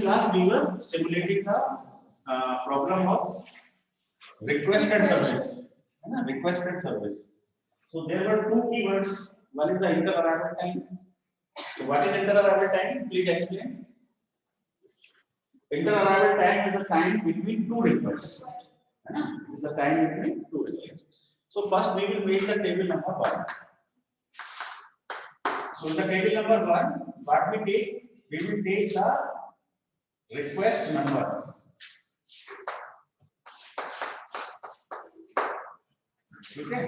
class we were simulating the problem of request and service. Request and service. So there were two keywords. One is the inter-arrival time. So what is inter-arrival time? Please explain. Inter-arrival time is the time between two requests. Is the time between two requests. So first we will make the table number 1. So in the table number 1, what we take? We will take the request number. Okay.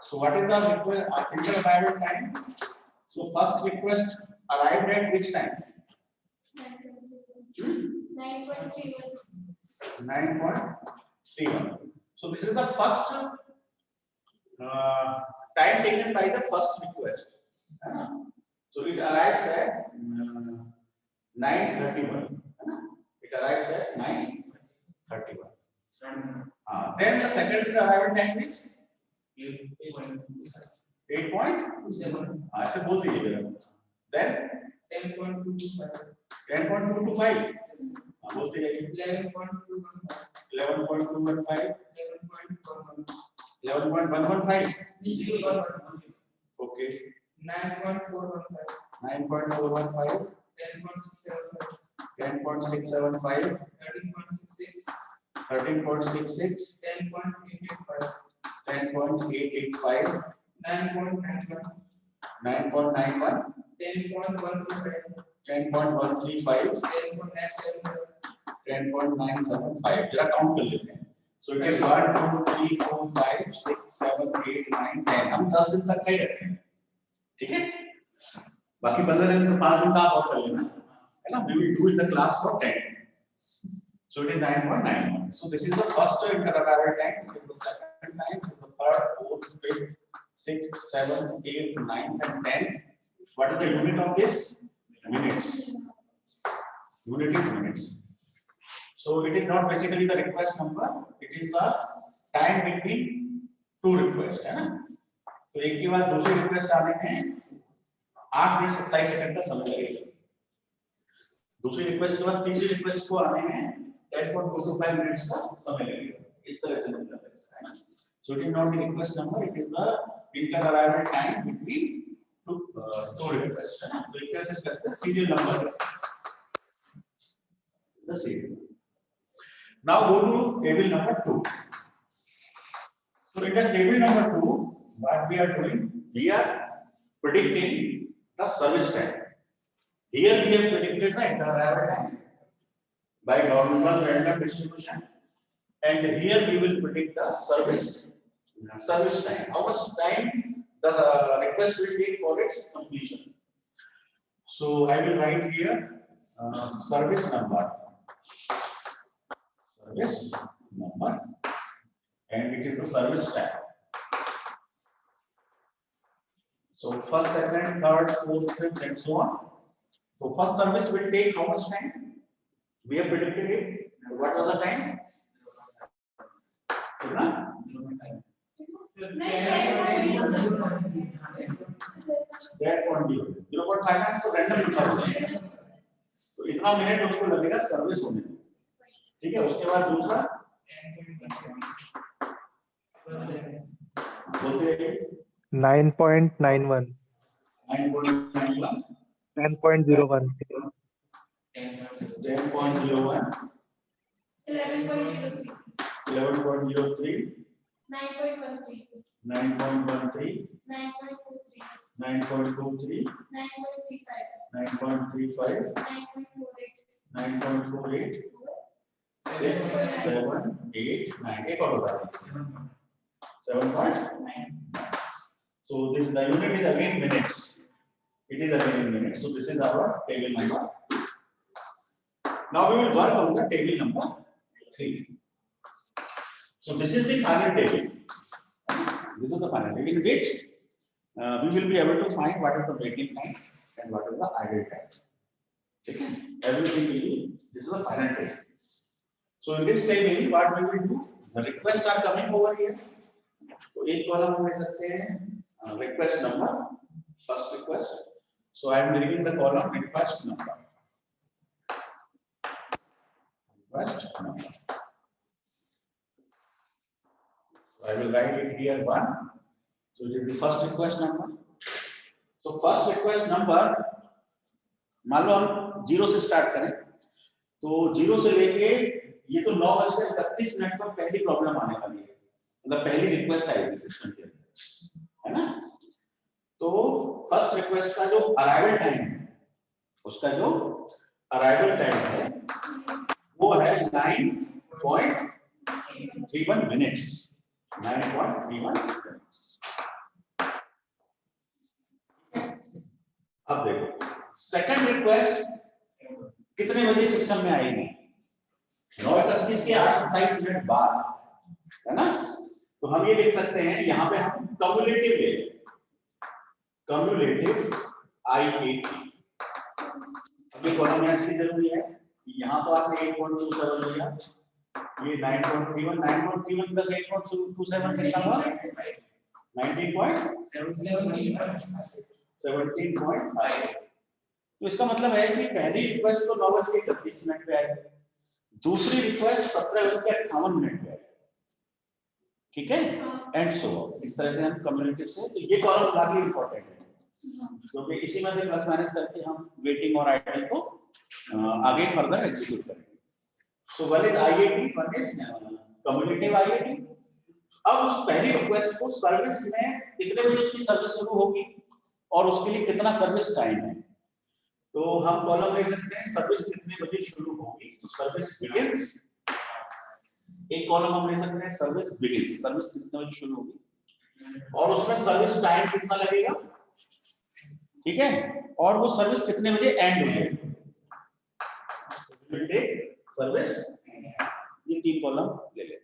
So what is the request inter-arrival time? So first request arrived at which time? 9.31. So this is the first time taken by the first request. So it arrives at 9:31. It arrives at 9:31. Then the second arrival time is 8.27. ऐसे बोल दीजिएगा. Then 10.225. 10.225. बोलते जाइए. 11.215. 11.115. Okay. 9.415. 9.415. 10.675. 13.66. 10.885. 10.885. 9.91. 9.91. 10.135. 10.135. 10.975. जरा count कर लेते हैं. So it is 1, 2, 3, 4, 5, 6, 7, 8, 9, 10. हम 10 दिन तक का ही रखते हैं. ठीक है? बाकी 15 दिन तो 5 दिन का आप और कर लेना. है ना? We will do in the class for 10. So it is 9.91. So this is the first inter-arrival time. It is the second time. So the third, fourth, fifth, 6th, 7th, 8th, 9th, and 10th. What is the unit of this? Minutes. Unit is minutes. So it is not basically the request number. It is the time between two requests. है ना? तो एक के बाद दूसरी request आने में 8 minute 27 second का समय लगेगा. दूसरी रिक्वेस्ट के बाद तीसरी रिक्वेस्ट को आने में 10.25 मिनट्स का समय लगेगा. इस तरह से मतलब है ना. So it is not the request number. It is the inter-arrival time between two requests. है ना. तो request is just the serial number. The serial. Now go to table number 2. So in the table number 2, what we are doing? We are predicting the service time. Here we have predicted the inter-arrival time by normal random distribution, and here we will predict the service time. How much time the request will take for its completion? So I will write here service number. Service number, and it is the service time. So first, second, third, fourth, fifth, and so on. So first service will take how much time? We have predicted it. What was the time? 0.5 तो random number होगा. तो इतना minute उसको लगेगा service होने में. ठीक है. उसके बाद दूसरा बोलते हैं 9.91 9.91 10.01 10.01 11.03 9.13 9.23 9.35 9.48 6 7 8 9 एक और बता दीजिए 7.9. So this the unit is again minutes. It is again in minutes. So this is our table number. Now we will work on the table number 3. So this is the final table. This is the final table in which we will be able to find what is the waiting time and what is the idle time. Okay? Everything will be. This is the final table. So in this table, what we will do? The requests are coming over here. तो एक column हम ले सकते हैं request number, first request. So I am giving the column request number. request number. I will write it here 1. So it is the first request number. So first request number, मान लो हम 0 से start करें, तो 0 से लेके ये तो 9:31 पर पहली प्रॉब्लम आने वाली है, मतलब पहली रिक्वेस्ट आएगी सिस्टम के अंदर, है ना। तो फर्स्ट रिक्वेस्ट का जो अराइवल टाइम है, उसका जो अराइवल टाइम है वो है 9.31 मिनट्स, 9.31 मिनट्स। अब देखो सेकंड रिक्वेस्ट कितने बजे सिस्टम में आएगी, 9:31 के 8:27 मिनट बाद, है ना। तो हम ये लिख सकते हैं, यहाँ पे हम कम्युलेटिव ले लें, कम्युलेटिव IAT। अभी कॉलम में ऐसी जरूरी है, यहाँ तो आपने 8.27 लिया, ये 9.31 प्लस 8.27 कितना हुआ, 17.5। तो इसका मतलब है कि पहली रिक्वेस्ट तो 9:31 पे आएगी, दूसरी रिक्वेस्ट 17:58 पे आएगी, ठीक है, एंड सो इस तरह से हम कम्युलेटिव से, तो ये कॉलम काफी इंपॉर्टेंट है क्योंकि इसी में से प्लस माइनस करके हम वेटिंग और आइडल को आगे फर्दर एग्जीक्यूट करेंगे। So one is IAT, one is cumulative IAT। अब उस पहली रिक्वेस्ट को सर्विस में कितने बजे उसकी सर्विस शुरू होगी और उसके लिए कितना सर्विस टाइम है, तो हम कॉलम ले सकते हैं सर्विस कितने बजे शुरू होगी, तो सर्विस बिगिंस, एक कॉलम हम ले सकते हैं सर्विस बिगिंस, सर्विस कितने बजे शुरू होगी और उसमें सर्विस टाइम कितना लगेगा, ठीक है, और वो सर्विस कितने बजे एंड हो जाएगी, सर्विस, ये 3 कॉलम ले लेते हैं।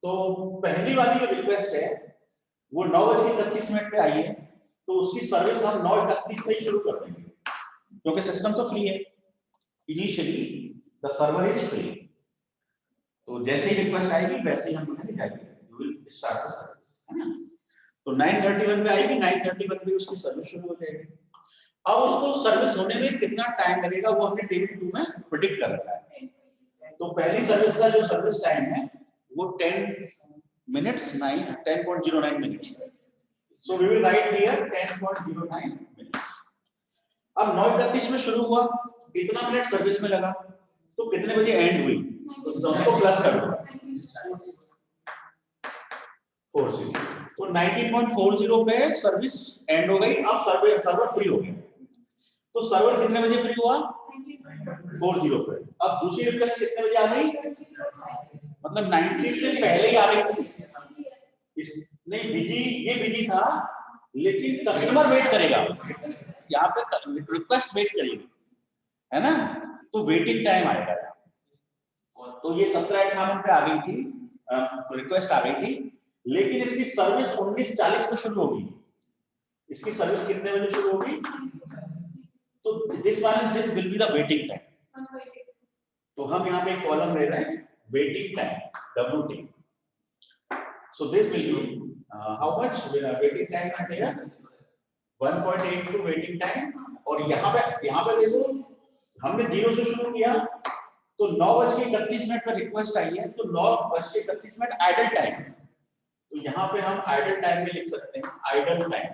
तो पहली वाली जो रिक्वेस्ट है वो 9:31 पे आई है, तो उसकी सर्विस हम 9:31 से ही शुरू कर देंगे क्योंकि सिस्टम तो फ्री है, initially the server is free. तो जैसे ही रिक्वेस्ट आएगी वैसे ही हम उन्हें दिखाएंगे, you will start the service, है ना। तो 9:31 पे आएगी, 9:31 पे उसकी सर्विस शुरू हो जाएगी। अब उसको सर्विस होने में कितना टाइम लगेगा वो हमने टेबल 2 में प्रेडिक्ट कर रखा है। तो पहली सर्विस का जो सर्विस टाइम है वो 10.09 minutes, so we will write here 10.09 minutes. अब 9:31 में शुरू हुआ, इतना मिनट सर्विस में लगा, तो कितने बजे एंड हुई, तो सबको प्लस कर दो 40, तो 19.40 पे सर्विस एंड हो गई। अब सर्वर फ्री हो गया, तो सर्वर कितने बजे फ्री हुआ, 40 पे। अब दूसरी रिक्वेस्ट कितने बजे आ गई, मतलब 90 से पहले ही आ गई थी, नहीं बिजी, ये बिजी था लेकिन कस्टमर वेट करेगा, यहाँ पे रिक्वेस्ट वेट करेगी, है ना, तो वेटिंग टाइम आएगा। तो ये 17:58 पे आ गई थी, रिक्वेस्ट आ गई थी, लेकिन इसकी सर्विस 19:40 पे शुरू होगी। इसकी सर्विस कितने बजे शुरू होगी, तो this will be the waiting time. तो हम यहाँ पे एक कॉलम ले रहे हैं waiting time, WT। So this will be how much waiting time है, 1.82 वेटिंग टाइम। और यहाँ पे देखो हमने 0 से शुरू किया, तो 9:31 पे रिक्वेस्ट आई है, तो 9:31 आइडल टाइम, तो यहाँ पे हम आइडल टाइम में लिख सकते हैं आइडल टाइम,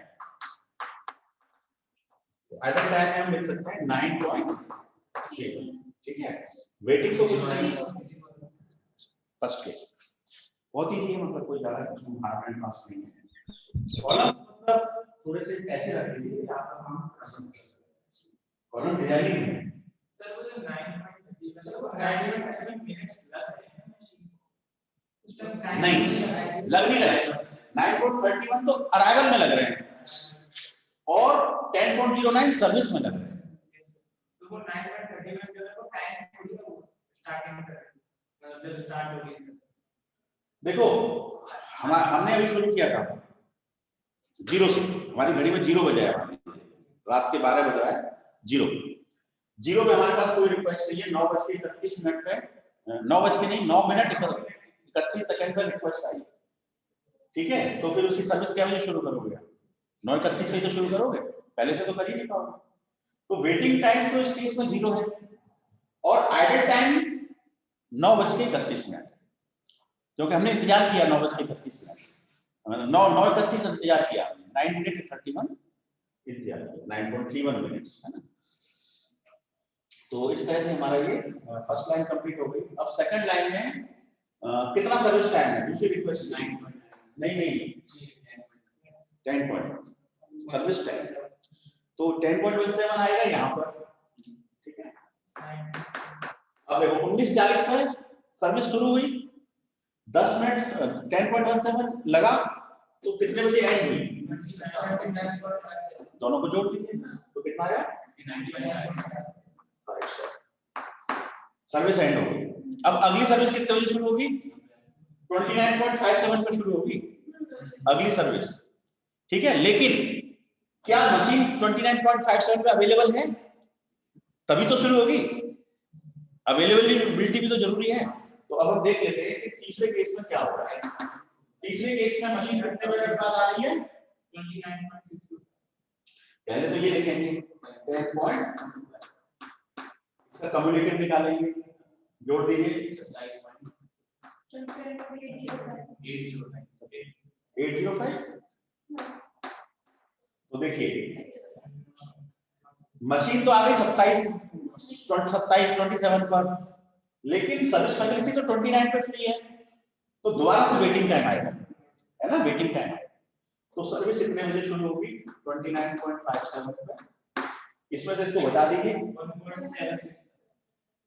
आइडल टाइम में हम लिख सकते हैं 9.7, ठीक है। वेटिंग तो कुछ नहीं, फर्स्ट केस बहुत इजी है, मतलब कोई ज्यादा हार्ड एंड फास्ट नहीं है। कॉलम मतलब थोड़े से ऐसे रख लीजिए, आपका काम आसान हो जाएगा। कॉलम डिजाइनिंग में सर वो जो 9.30 सर वो 9.30 मिनट्स लग रहे हैं, उस टाइम नहीं लग नहीं रहे, 9.31 तो अराइवल में लग रहे हैं और 10.09 सर्विस में लग रहे हैं। तो वो 9.31 जो है वो टाइम थोड़ी सा स्टार्टिंग में जब स्टार्ट हो गई। देखो हमने अभी शुरू किया था 0 से, हमारी घड़ी में 0 बजा है, रात के 12 बज रहा है, 0 पे हमारे पास कोई रिक्वेस्ट नहीं है। 9:31 पे 9 मिनट 31 सेकंड पे रिक्वेस्ट आई, ठीक है। तो फिर उसकी सर्विस क्या बजे शुरू करोगे, 9:31 पे तो शुरू करोगे, पहले से तो कर ही नहीं पाओगे। तो वेटिंग टाइम तो इस केस में 0 है और आइडल टाइम 9:31, क्योंकि हमने इंतजार किया 9:31, 9:31 इंतजार किया, 9 मिनट 31 इंतजार किया, 9.31 मिनट्स, है ना। तो इस तरह से हमारा ये फर्स्ट लाइन कंप्लीट हो गई। अब सेकंड लाइन में कितना सर्विस टाइम है, दूसरी रिक्वेस्ट नहीं 10 पॉइंट सर्विस टाइम, तो 10.17 आएगा यहाँ पर, ठीक है। अब देखो 19:40 पर सर्विस शुरू हुई, 10 मिनट 10.17 लगा, तो कितने बजे एंड हुई, दोनों को जोड़ दीजिए तो कितना आया, सर्विस एंड हो गई। अब अगली सर्विस कितने बजे शुरू होगी, 29.57 पर शुरू होगी अगली सर्विस, ठीक है। लेकिन क्या मशीन 29.57 पे अवेलेबल है, तभी तो शुरू होगी, अवेलेबिलिटी भी तो जरूरी है। तो अब हम देख लेते हैं कि तीसरे केस में क्या हो रहा है। तीसरे केस में मशीन कितने बजे के बाद आ रही है, 29.62। पहले तो ये लिखेंगे 10 पॉइंट, इसका कम्युनिकेट निकालेंगे, जोड़ दीजिए 805। तो देखिए मशीन तो आ गई 27 पर, लेकिन सर्विस फैसिलिटी तो 29 पे फ्री है, तो दोबारा से वेटिंग टाइम आएगा, है ना, वेटिंग टाइम। तो सर्विस कितने बजे शुरू होगी, 29.57 पे, इसमें से इसको घटा दीजिए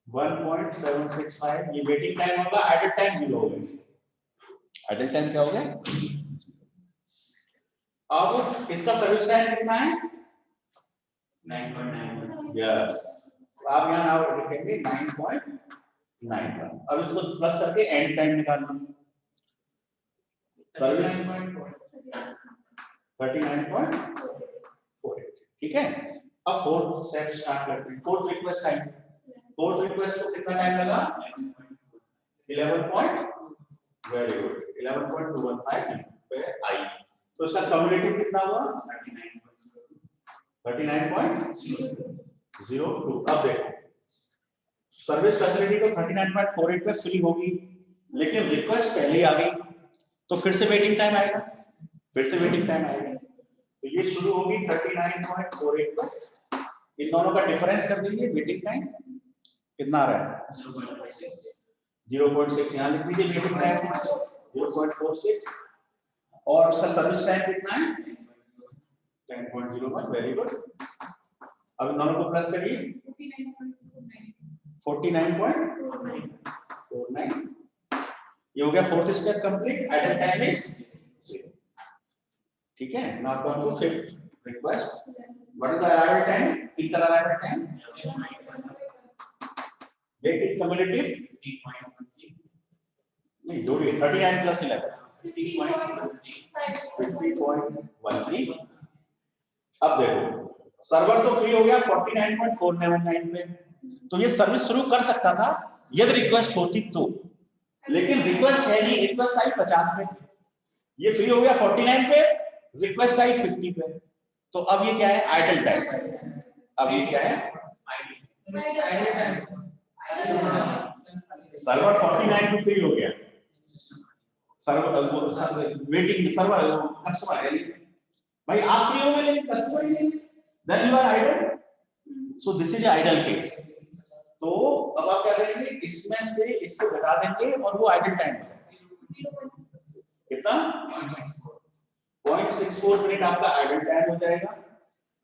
1.765, ये वेटिंग टाइम होगा, आइडल टाइम 0 होगा। आइडल टाइम क्या हो गया, अब इसका सर्विस टाइम कितना है, 9.91। यस, आप यहां नाउ लिखेंगे 9.91। अब इसको प्लस करके एंड टाइम निकालना, सर्विस 39.48, ठीक है। अब फोर्थ स्टेप स्टार्ट करते हैं, fourth request time. Fourth request को कितना टाइम लगा, 11 पॉइंट, वेरी गुड, 11.215 पे आई। तो इसका कम्युलेटिव कितना हुआ, 39.02। अब देखो सर्विस फैसिलिटी तो 39.48 पे फ्री होगी, लेकिन रिक्वेस्ट पहले ही आ गई, तो फिर से वेटिंग टाइम आएगा, तो ये शुरू होगी 39.48 पर। इन दोनों का डिफरेंस कर दीजिए, वेटिंग टाइम कितना आ रहा है, 0.6, यहाँ लिख दीजिए वेटिंग टाइम 0.46, और उसका सर्विस टाइम कितना है 10.01, वेरी गुड। अब इन दोनों को प्लस करिए 49.49, ये हो गया fourth step complete, idle time is 0, ठीक है। Now come to fifth request, what is the arrival time, inter arrival time, make it cumulative 50.13, नहीं जोड़िए 39 प्लस 11 50.13। अब देखो सर्वर तो फ्री हो गया 49.499 पे, तो ये सर्विस शुरू कर सकता था यदि रिक्वेस्ट होती तो, लेकिन रिक्वेस्ट है नहीं, रिक्वेस्ट आई 50 पे, ये फ्री हो गया 49 पे, रिक्वेस्ट आई 50 पे, तो अब ये क्या है, आइडल टाइम। अब ये क्या है, सर्वर 49 पे फ्री हो गया, सर्वर वेटिंग, सर्वर कस्टमर है भाई, आप फ्री हो गए लेकिन कस्टमर ही नहीं, then you are idle, so this is idle case. तो अब आप क्या करेंगे, इसमें से इसको घटा देंगे और वो आइडल टाइम है कितना, 0.64 मिनट आपका आइडल टाइम हो जाएगा,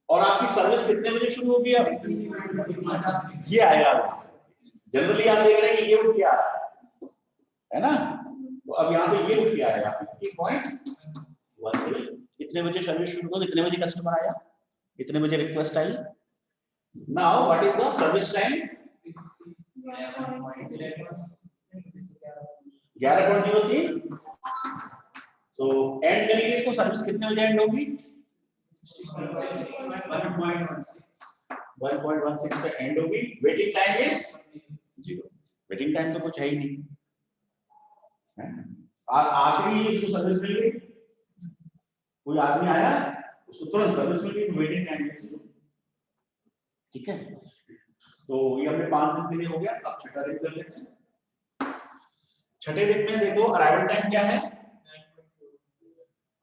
और आपकी सर्विस कितने बजे शुरू होगी, अब ये आएगा, जनरली आप देख रहे हैं कि ये उठ के आ रहा है ना, तो अब यहाँ पे ये उठ के आएगा 50.13। कितने बजे सर्विस शुरू हुई, कितने बजे कस्टमर आया, कितने बजे request I. Now what is the service time, 11.03। So and करिए इसको, सर्विस कितने बजे एंड होगी, 1.16 पे एंड होगी, waiting time is 0, waiting time तो कुछ है ही नहीं, आते ही उसको सर्विस मिल गई, कोई आदमी आया उसको तुरंत सर्विस मिल गई, तो वेटिंग टाइम इज 0, ठीक है। तो ये हमने 5 दिन के लिए हो गया, अब छठा दिन कर लेते हैं। छठे दिन में देखो अराइवल टाइम क्या है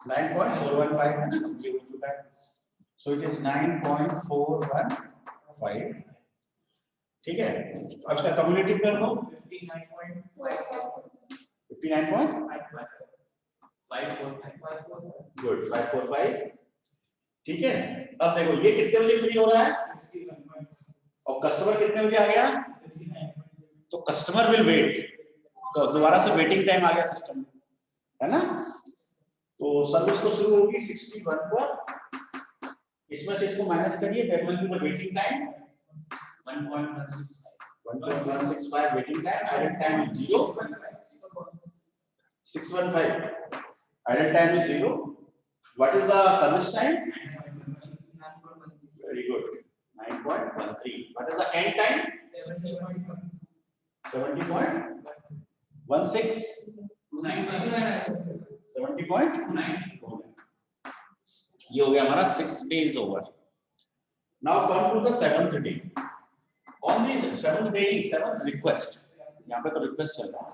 9.415 है ना, ये हो चुका है। So it is 9.415। ठीक है, अब इसका कम्युलेटिव कर दो 59.545 गुड 545। ठीक है, अब देखो ये कितने बजे फ्री हो रहा है और कस्टमर कितने बजे आ गया, तो कस्टमर विल वेट, तो दोबारा से वेटिंग टाइम आ गया सिस्टम में, है ना। तो सर्विस तो शुरू होगी 61 पर, इसमें से इसको माइनस करिए, that will be the waiting time 1.165 waiting time, idle time is 0 615, idle time is 0। What is the service time, very good 9.13। What is the end time 70.16 70.29। ये हो गया हमारा 6th day is over. Now come to the 7th day. On the 7th day, 7th request, यहाँ पे तो request चल रहा है,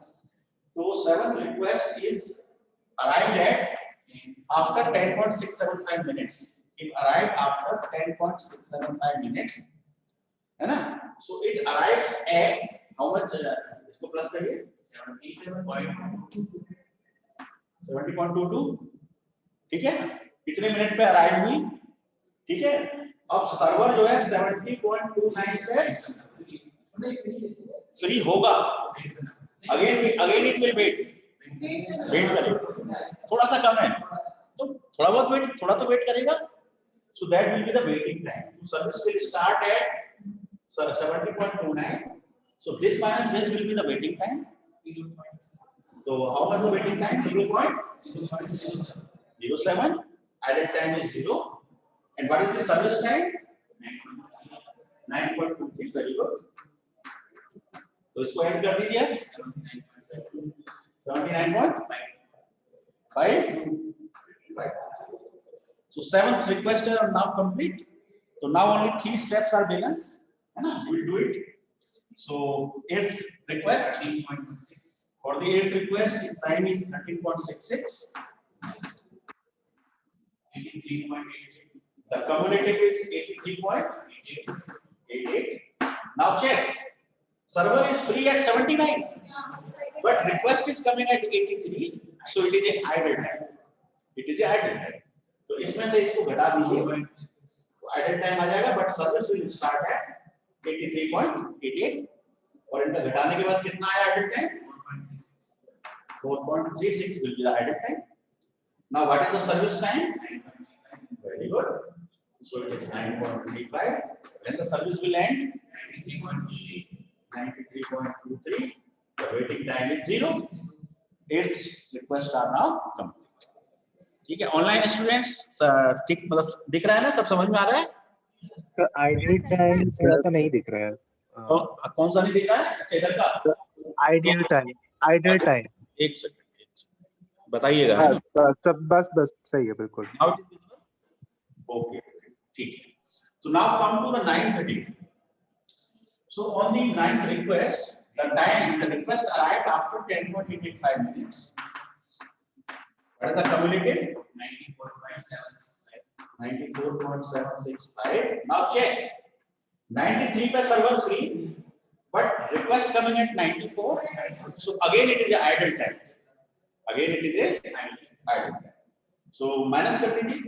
तो 7th request is arrived eight after 10.675 minutes. It arrived after 10.675 minutes, है ना। So it arrives eight how much, इसको प्लस करिए 70.22। ठीक है, कितने मिनट पे अराइव हुई, ठीक है। अब सर्वर जो है 70.29 पे फ्री होगा, अगेन इट विल वेट करेगा, थोड़ा सा कम है तो थोड़ा बहुत वेट, थोड़ा तो वेट करेगा। So that will be the waiting time. Service will start at 70.29, so this minus this will be the waiting time. So how much the waiting time, 0.07, added time is 0, and what is the service time 9.23, very good। तो इसको add कर दीजिए 79.55। so 7th request are now complete, so now only 3 steps are balance, है ना, we'll do it। so 8th request, for the 8th request time is 13.66, the cumulative is 83.88। now check, server is free at 79 but request is coming at 83, so it is a idle time, it is a idle time। तो इसमें से इसको घटा दीजिए, तो idle time आ जाएगा, but service will start at 83.88, और इनका घटाने के बाद कितना आया idle time 4.36 will be the idle time। now what is the service time, very good, so it is 9.35, when the service will end 93.23, the waiting time is 0। 8th request are now complete। ठीक है, online students ठीक, मतलब दिख रहा है ना, सब समझ में आ रहा है। तो आइडियल टाइम थोड़ा सा नहीं दिख रहा है। कौन सा नहीं दिख रहा है, इधर का आइडियल टाइम एक सेकंड बताइएगा। सब बस सही है, बिल्कुल। ओके ठीक है, so now come to the 9th day। so on the 9th request, the request arrived after 10.85 minutes। what is the cumulative 94.765। now check, 93 पे server free but request coming at 94, so again it is a idle time, so minus कर दीजिए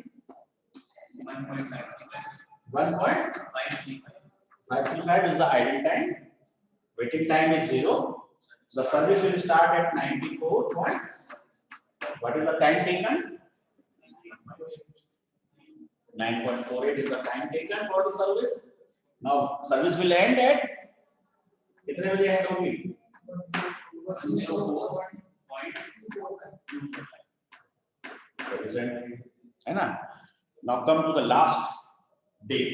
1.535 is the idle time, waiting time is 0, the service will start at 94 point, what is the time taken 9.48 is the time taken for the service। now service will end at कितने बजे and होगी 0.25 है ना। now come to the last day,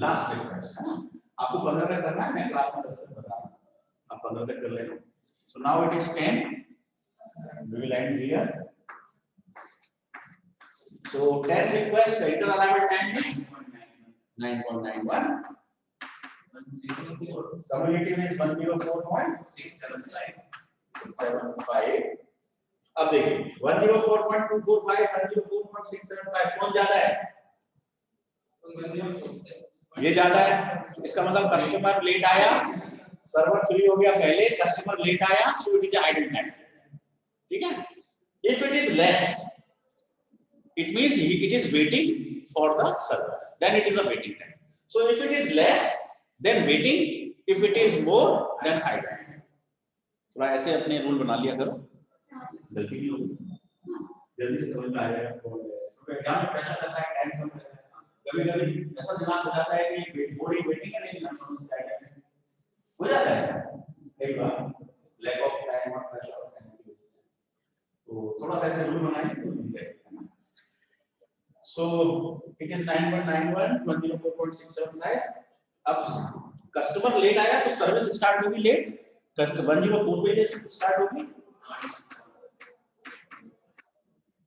last request, है ना। आपको 15 तक करना है, मैं क्लास में 10 तक बता रहा हूं, आप 15 तक कर लेना। so now it is 10, we will end here। so 10th request, the internal arrival time is 9.91, cumulative is 104.675, 675। अब देखिए 104.245 104.675 कौन ज्यादा है? ये ज्यादा है। इसका मतलब कस्टमर लेट आया, सर्वर फ्री हो गया पहले, कस्टमर लेट आया, so it is idle time. ठीक है। If it is less, it means it is waiting for the server, then it is a waiting time. So if it is less, then waiting; if it is more, then idle. थोड़ा ऐसे अपने rule बना लिया करो, गलती नहीं होगी, जल्दी से समझ में आ जाएगा। तो एग्जाम में प्रेशर रहता है, टाइम कम रहता है, कभी-कभी ऐसा दिमाग हो जाता है कि बोर्डिंग वेटिंग है, लेकिन हम समझते हैं हो जाता है कई बार लैक ऑफ टाइम और प्रेशर ऑफ टाइम की वजह से। तो थोड़ा सा ऐसे रूल बनाएंगे तो मिल जाएगा। So it is 9.91 104.675. अब कस्टमर लेट आया तो सर्विस स्टार्ट होगी लेट, 104 पे स्टार्ट होगी।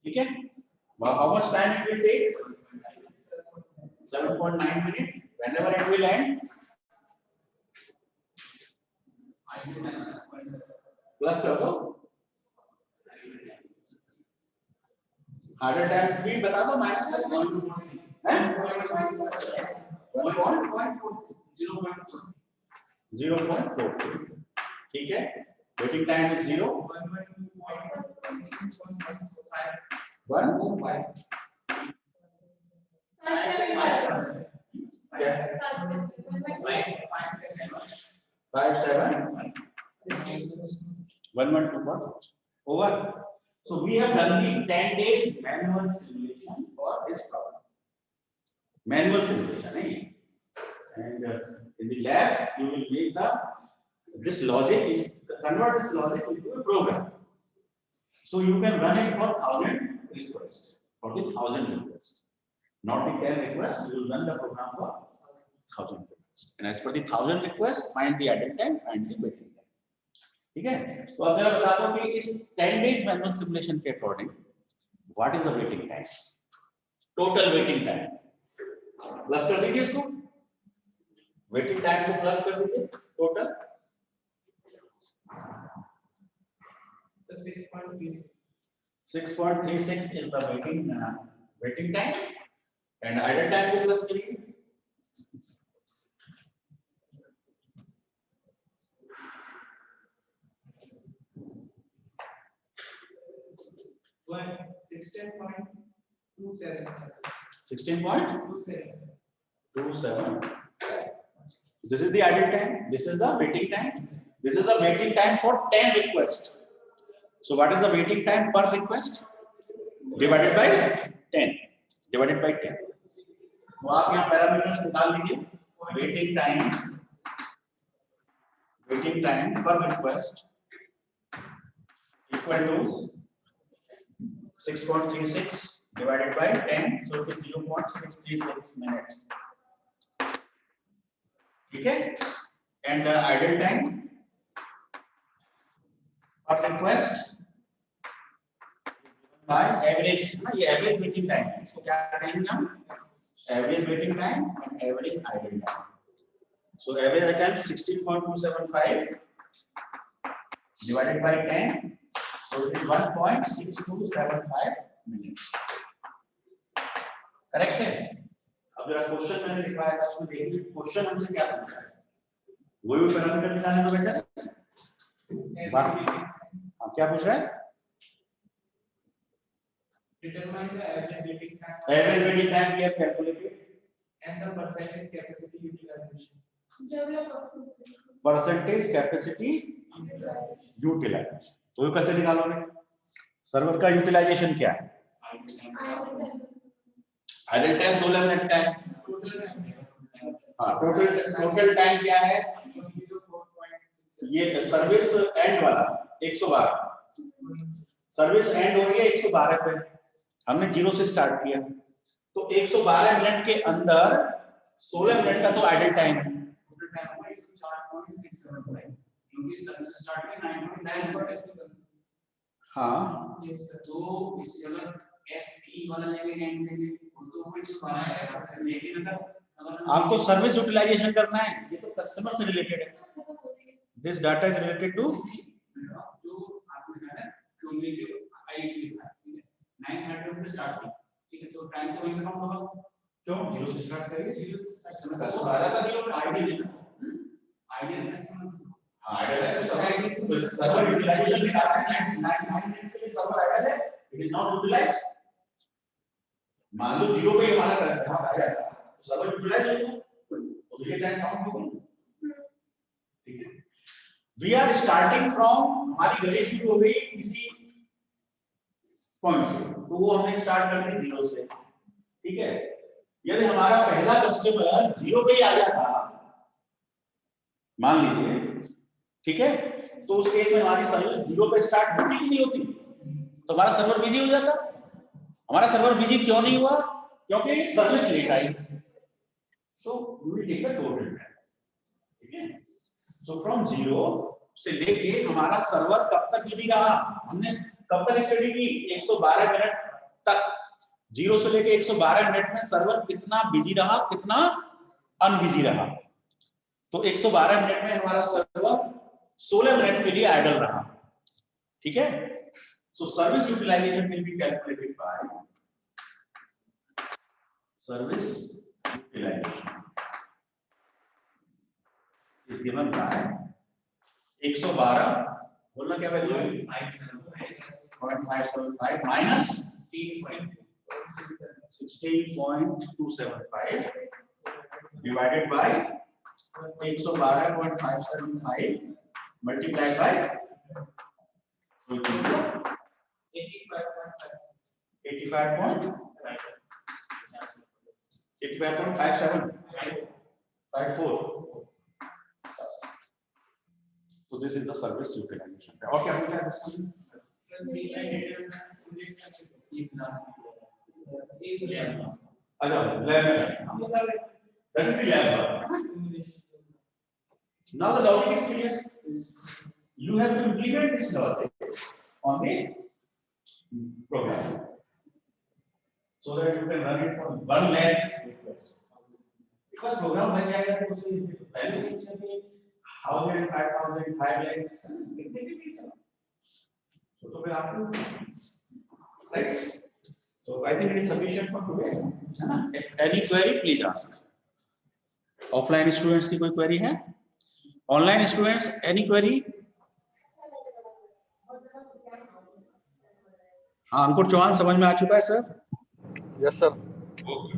ठीक है। How much time it will take? 7.9 minutes. Whenever it will end, plus कर दो। हार्डर टाइम भी बता दो, माइनस कर दो, हैं? 0.4। ठीक है। Waiting time is 0 1 5 7 112 over. So we have done the 10 days manual simulation for this problem. Manual simulation, eh? And in the lab you will make this logic, convert this logic into a program. So you can run it for 1000 requests, for the 1000 requests, not the 10 requests. You will run the program for 1000 requests, and as per the 1000 requests, find the idle time, find the waiting time. ठीक है। तो अब मैं बता दूं कि इस 10 days manual simulation के according what is the waiting time, total waiting time. Plus कर दीजिए इसको, वेटिंग टाइम को प्लस कर दीजिए total 6.36 is the waiting time, and idle time को प्लस करिए। One 16.27. 16.27. This is the idle time. This is the waiting time. This is the waiting time for 10 requests. So what is the waiting time per request? Divided by 10. Divided by 10. तो आप यहाँ parameters निकाल लीजिए। Waiting time per request equal to 6.36 divided by 10, so it is 0.636 minutes. ठीक है। And the idle time per request by average, ना ये average waiting time है, इसको क्या कहेंगे हम? Average waiting time and average idle time. So average time 16.275 divided by 10. So it is 1.6275 minutes. Correct है। अब जरा क्वेश्चन मैंने लिखवाया था उसमें देखिए क्वेश्चन हमसे क्या पूछा है। वही पैरामीटर निकालने को बेटा क्या पूछ रहा है? Determine the average waiting time. Average waiting time we have calculated And the percentage capacity utilization. percentage capacity utilization. तो ये कैसे निकालोगे? सर्वर का यूटिलाइजेशन क्या है? आइडल टाइम 16 मिनट का है। हाँ, टोटल टाइम क्या है? ये सर्विस एंड वाला 112, सर्विस एंड हो रही है 112 पे, हमने 0 से स्टार्ट किया, तो 112 मिनट के अंदर 16 मिनट का तो आइडल टाइम है। हाँ, तो इस अगर एसई वाला लेंगे तो कुछ बनाया, लेकिन अगर आपको सर्विस यूटिलाइजेशन करना है, ये तो कस्टमर से रिलेटेड है। This data is related to जो टाइम तो वहीं से काउंट होगा। क्यों 0 से स्टार्ट करिए? 0 से स्टार्ट दस करना बारह का आइडियल है ना, आइडियल है इसमें। हाँ आइडियल है, तो सर्वर यूटिलाइजेशन में आता है 9 मिनट के लिए सर्वर आइडियल है, इट इज नॉट यूटिलाइज्ड। मान लो 0 पे हमारा ग्राहक आया तो सर्वर यूटिलाइज होगा, तो ये टाइम काउंट होगा। ठीक है, वी आर स्टार्टिंग फ्रॉम, हमारी घड़ी शुरू हो गई किसी पॉइंट से, तो वो हमने स्टार्ट कर दी 0 से। ठीक है, यदि हमारा पहला कस्टमर 0 पे ही आ गया था मान लीजिए, ठीक है, तो उस केस में हमारी सर्विस 0 पे स्टार्ट होती कि नहीं होती? तो हमारा सर्वर बिजी हो जाता। हमारा सर्वर बिजी क्यों नहीं हुआ? क्योंकि सर्विस लेट आई। तो we will take the total time. ठीक है, सो फ्रॉम 0 से लेके हमारा सर्वर कब तक बिजी रहा, हमने कब तक स्टडी की? 112 मिनट तक। 0 से लेके 112 मिनट में सर्वर कितना बिजी रहा, कितना अनबिजी रहा? तो 112 मिनट में हमारा सर्वर 16 मिनट के लिए आइडल रहा। ठीक है, so service utilization will be calculated by service utilization is given by 112, बोलना क्या वैल्यू है? 0.575 minus 16.275 divided by 112.575 multiplied by 85.5754. So this is the service utilization. और क्या पूछा है? अच्छा lab हम बता रहे, that is the lab. Now the logic is clear. You have to implement this logic on the program so that you can run it for one lakh requests. Because program बन जाएगा तो उसकी value चाहिए 1000, 5000, 5 lakhs कितने की भी है, तो फिर आपको right. So I think it is sufficient for today. है ना? If any query please ask. Offline students की कोई query है? Online students any query? हाँ अंकुर चौहान समझ में आ चुका है सर? Yes sir. ओके।